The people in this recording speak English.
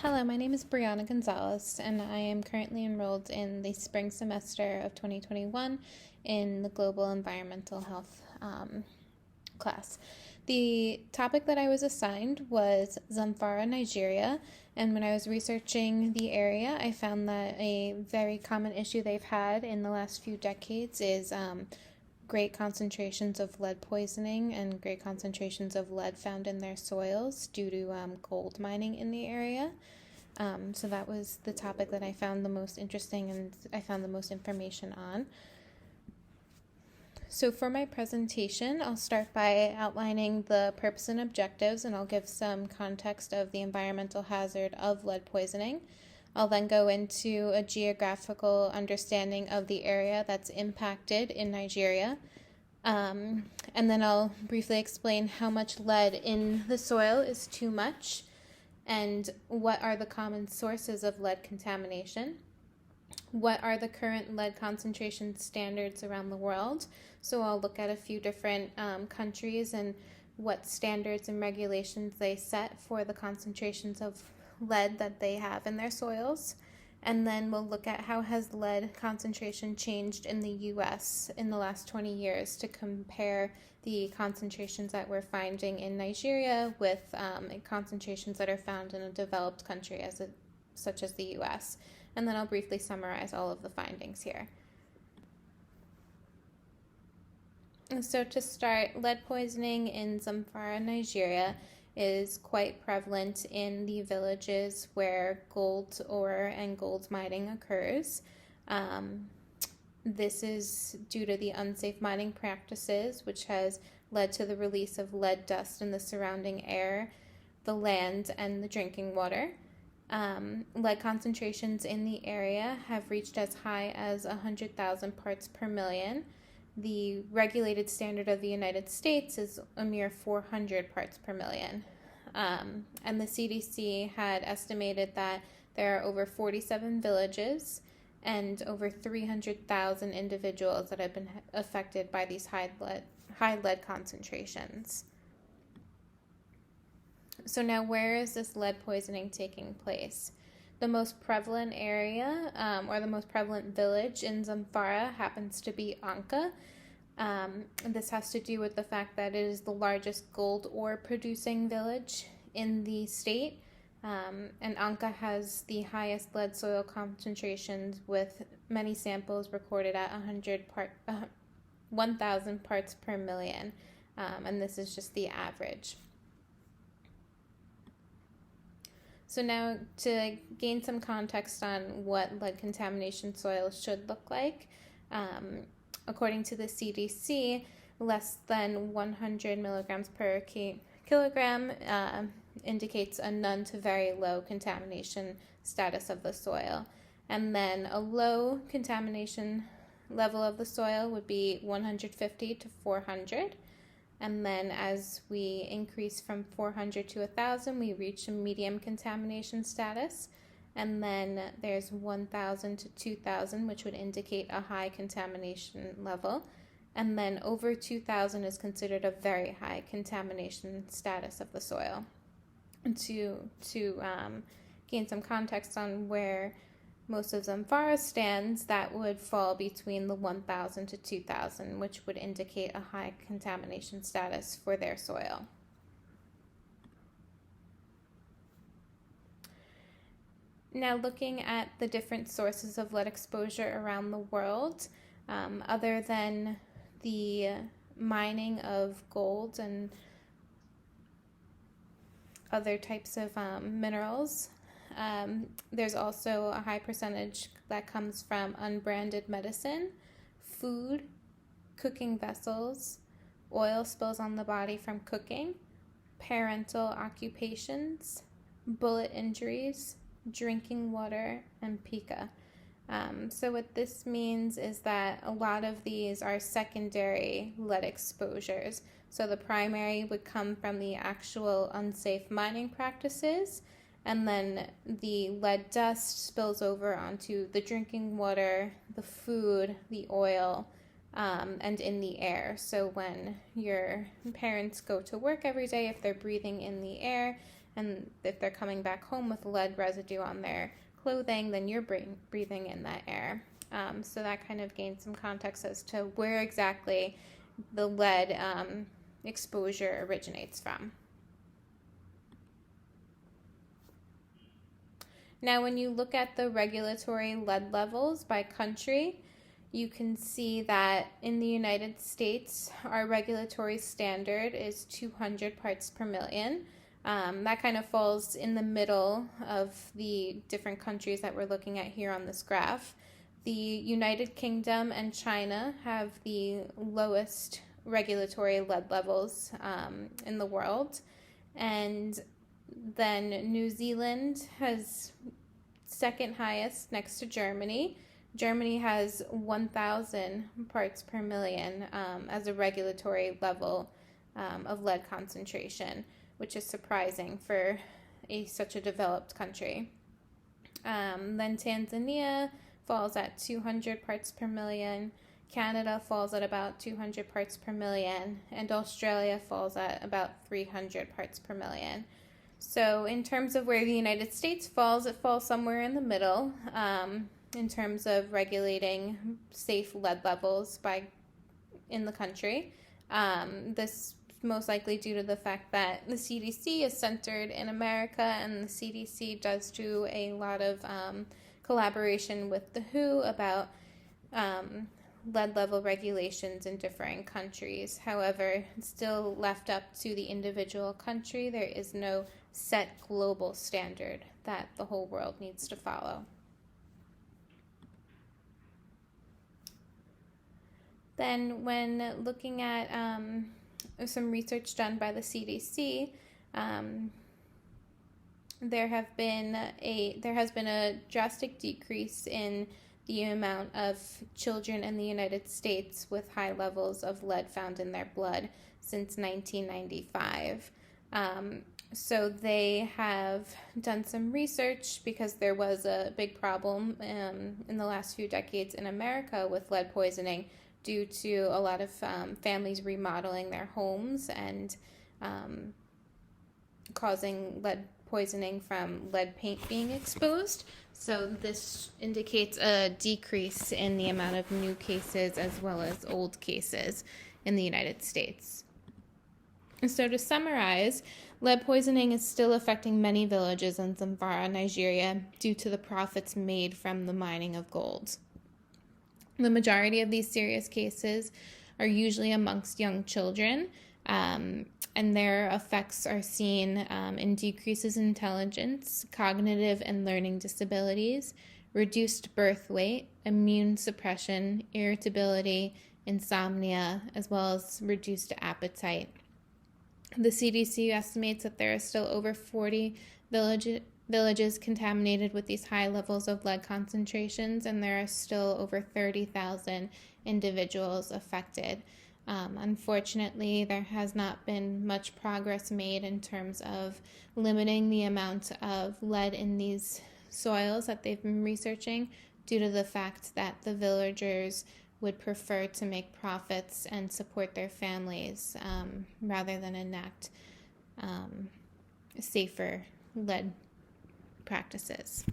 Hello, my name is Brianna Gonzalez, and I am currently enrolled in the spring semester of 2021 in the Global Environmental Health class. The topic that I was assigned was Zamfara, Nigeria, and when I was researching the area, I found that a very common issue they've had in the last few decades is great concentrations of lead poisoning and great concentrations of lead found in their soils due to gold mining in the area. So that was the topic that I found the most interesting and I found the most information on. So for my presentation, I'll start by outlining the purpose and objectives, and I'll give some context of the environmental hazard of lead poisoning. I'll then go into a geographical understanding of the area that's impacted in Nigeria. And then I'll briefly explain how much lead in the soil is too much and what are the common sources of lead contamination. What are the current lead concentration standards around the world? So I'll look at a few different countries and what standards and regulations they set for the concentrations of lead that they have in their soils. And then we'll look at how has lead concentration changed in the U.S. in the last 20 years to compare the concentrations that we're finding in Nigeria with concentrations that are found in a developed country such as the U.S. And then I'll briefly summarize all of the findings here. So to start, lead poisoning in Zamfara, Nigeria is quite prevalent in the villages where gold ore and gold mining occurs. This is due to the unsafe mining practices, which has led to the release of lead dust in the surrounding air, the land, and the drinking water. Lead concentrations in the area have reached as high as 100,000 parts per million. The regulated standard of the United States is a mere 400 parts per million. And the CDC had estimated that there are over 47 villages and over 300,000 individuals that have been affected by these high lead concentrations. So now, where is this lead poisoning taking place? The most prevalent area or the most prevalent village in Zamfara happens to be Anka. This has to do with the fact that it is the largest gold ore producing village in the state. And Anka has the highest lead soil concentrations with many samples recorded at 1,000 parts per million. And this is just the average. So now to gain some context on what lead contamination soils should look like, according to the CDC, less than 100 milligrams per kilogram indicates a none to very low contamination status of the soil. And then a low contamination level of the soil would be 150 to 400. And then as we increase from 400 to 1,000, we reach a medium contamination status. And then there's 1,000 to 2,000, which would indicate a high contamination level. And then over 2,000 is considered a very high contamination status of the soil. And to gain some context on where most of Zamfara stands, that would fall between the 1,000 to 2,000, which would indicate a high contamination status for their soil. Now, looking at the different sources of lead exposure around the world, other than the mining of gold and other types of minerals, there's also a high percentage that comes from unbranded medicine, food, cooking vessels, oil spills on the body from cooking, parental occupations, bullet injuries, drinking water, and pica. So what this means is that a lot of these are secondary lead exposures. So the primary would come from the actual unsafe mining practices, and then the lead dust spills over onto the drinking water, the food, the oil, and in the air. So when your parents go to work every day, if they're breathing in the air, And if they're coming back home with lead residue on their clothing, then you're breathing in that air. So that kind of gains some context as to where exactly the lead exposure originates from. Now, when you look at the regulatory lead levels by country, you can see that in the United States, our regulatory standard is 200 parts per million. That kind of falls in the middle of the different countries that we're looking at here on this graph. The United Kingdom and China have the lowest regulatory lead levels in the world. And then New Zealand has second highest next to Germany. Germany has 1,000 parts per million as a regulatory level of lead concentration, which is surprising for such a developed country. Then Tanzania falls at 200 parts per million. Canada falls at about 200 parts per million, and Australia falls at about 300 parts per million. So in terms of where the United States falls, it falls somewhere in the middle in terms of regulating safe lead levels in the country. This most likely due to the fact that the CDC is centered in America, and the CDC does do a lot of collaboration with the WHO about lead level regulations in different countries. However, it's still left up to the individual country. There is no set global standard that the whole world needs to follow. Then when looking at some research done by the CDC, there has been a drastic decrease in the amount of children in the United States with high levels of lead found in their blood since 1995. So they have done some research because there was a big problem in the last few decades in America with lead poisoning due to a lot of families remodeling their homes and causing lead poisoning from lead paint being exposed. So this indicates a decrease in the amount of new cases as well as old cases in the United States. And so to summarize, lead poisoning is still affecting many villages in Zamfara, Nigeria, due to the profits made from the mining of gold. The majority of these serious cases are usually amongst young children, and their effects are seen in decreases in intelligence, cognitive and learning disabilities, reduced birth weight, immune suppression, irritability, insomnia, as well as reduced appetite. The CDC estimates that there are still over 40 villages contaminated with these high levels of lead concentrations, and there are still over 30,000 individuals affected. Unfortunately, there has not been much progress made in terms of limiting the amount of lead in these soils that they've been researching due to the fact that the villagers would prefer to make profits and support their families rather than enact safer lead practices.